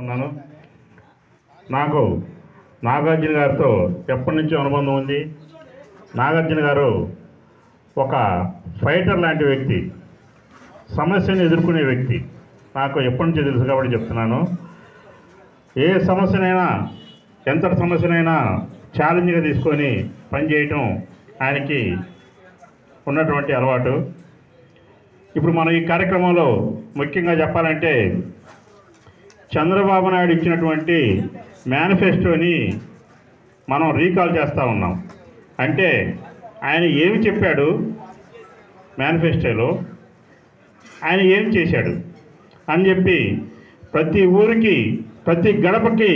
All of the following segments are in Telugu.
ఉన్నాను. నాకు నాగార్జున గారితో ఎప్పటి నుంచో అనుబంధం ఉంది. నాగార్జున గారు ఒక ఫైటర్ లాంటి వ్యక్తి, సమస్యను ఎదుర్కొనే వ్యక్తి. నాకు ఎప్పటి నుంచో తెలుసు కాబట్టి చెప్తున్నాను. ఏ సమస్యనైనా, ఎంతటి సమస్యనైనా ఛాలెంజ్గా తీసుకొని పనిచేయటం ఆయనకి ఉన్నటువంటి అలవాటు. ఇప్పుడు మనం ఈ కార్యక్రమంలో ముఖ్యంగా చెప్పాలంటే చంద్రబాబు నాయుడు ఇచ్చినటువంటి మేనిఫెస్టోని మనం రీకాల్ చేస్తూ ఉన్నాం. అంటే ఆయన ఏమి చెప్పాడు మేనిఫెస్టోలో, ఆయన ఏం చేశాడు అని చెప్పి ప్రతి ఊరికి, ప్రతి గడపకి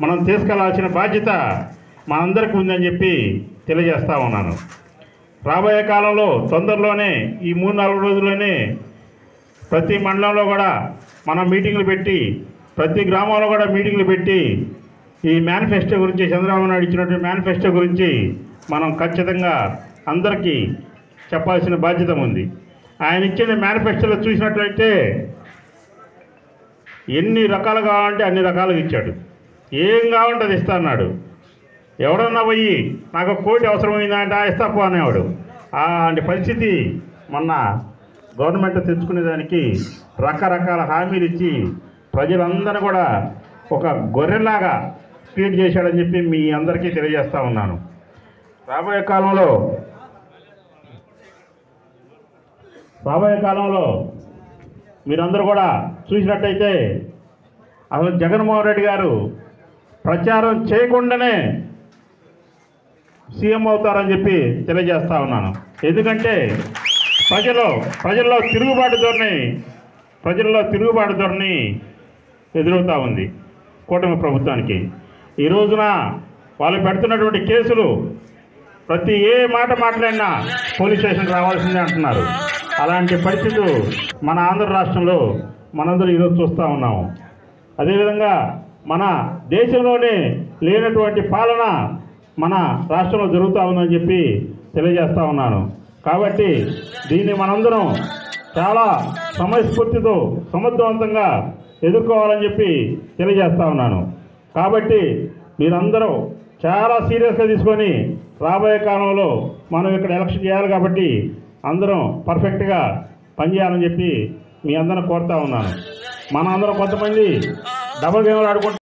మనం తీసుకెళ్లాల్సిన బాధ్యత మనందరికీ ఉందని చెప్పి తెలియజేస్తూ ఉన్నాను. రాబోయే కాలంలో తొందరలోనే ఈ 3-4 రోజుల్లోనే ప్రతి మండలంలో కూడా మనం మీటింగ్లు పెట్టి, ప్రతి గ్రామంలో కూడా మీటింగ్లు పెట్టి ఈ మేనిఫెస్టో గురించి, చంద్రబాబు నాయుడు ఇచ్చినటువంటి మేనిఫెస్టో గురించి మనం ఖచ్చితంగా అందరికీ చెప్పాల్సిన బాధ్యత ఉంది. ఆయన ఇచ్చిన మేనిఫెస్టోలో చూసినట్లయితే ఎన్ని రకాలు కావాలంటే అన్ని రకాలుగా ఇచ్చాడు. ఏం కావాలంటే అది ఇస్తా అన్నాడు. ఎవడన్నా పోయి నాకు 1 కోటి అవసరమైందంటే ఇస్తాపో అనేవాడు. అలాంటి పరిస్థితి మొన్న గవర్నమెంట్ తెచ్చుకునేదానికి రకరకాల హామీలు ఇచ్చి ప్రజలందరూ కూడా ఒక గొర్రెలాగా ట్రీట్ చేశాడని చెప్పి మీ అందరికీ తెలియజేస్తూ ఉన్నాను. రాబోయే కాలంలో మీరందరూ కూడా చూసినట్టయితే అసలు జగన్మోహన్ రెడ్డి గారు ప్రచారం చేయకుండానే సీఎం అవుతారని చెప్పి తెలియజేస్తూ ఉన్నాను. ఎందుకంటే ప్రజల్లో తిరుగుబాటు ధోరణి ఎదురవుతూ ఉంది కూటమి ప్రభుత్వానికి. ఈ రోజున వాళ్ళు పెడుతున్నటువంటి కేసులు ప్రతి ఏ మాట మాట్లాడినా పోలీస్ స్టేషన్ రావాల్సిందే అంటున్నారు. అలాంటి పరిస్థితులు మన ఆంధ్ర రాష్ట్రంలో మనందరూ ఈరోజు చూస్తూ ఉన్నాము. అదేవిధంగా మన దేశంలోనే లేనటువంటి పాలన మన రాష్ట్రంలో జరుగుతూ ఉందని చెప్పి తెలియజేస్తూ ఉన్నాను. కాబట్టి దీన్ని మనందరం చాలా సమయస్ఫూర్తితో సమర్థవంతంగా ఎదుర్కోవాలని చెప్పి తెలియజేస్తూ ఉన్నాను. కాబట్టి మీరందరూ చాలా సీరియస్గా తీసుకొని రాబోయే కాలంలో మనం ఇక్కడ ఎలక్షన్ చేయాలి కాబట్టి అందరం పర్ఫెక్ట్గా పనిచేయాలని చెప్పి మీ అందరిని కోరుతూ ఉన్నాను. మన అందరం కొంతమంది డబుల్ గేమ్లు ఆడుకుంటాం.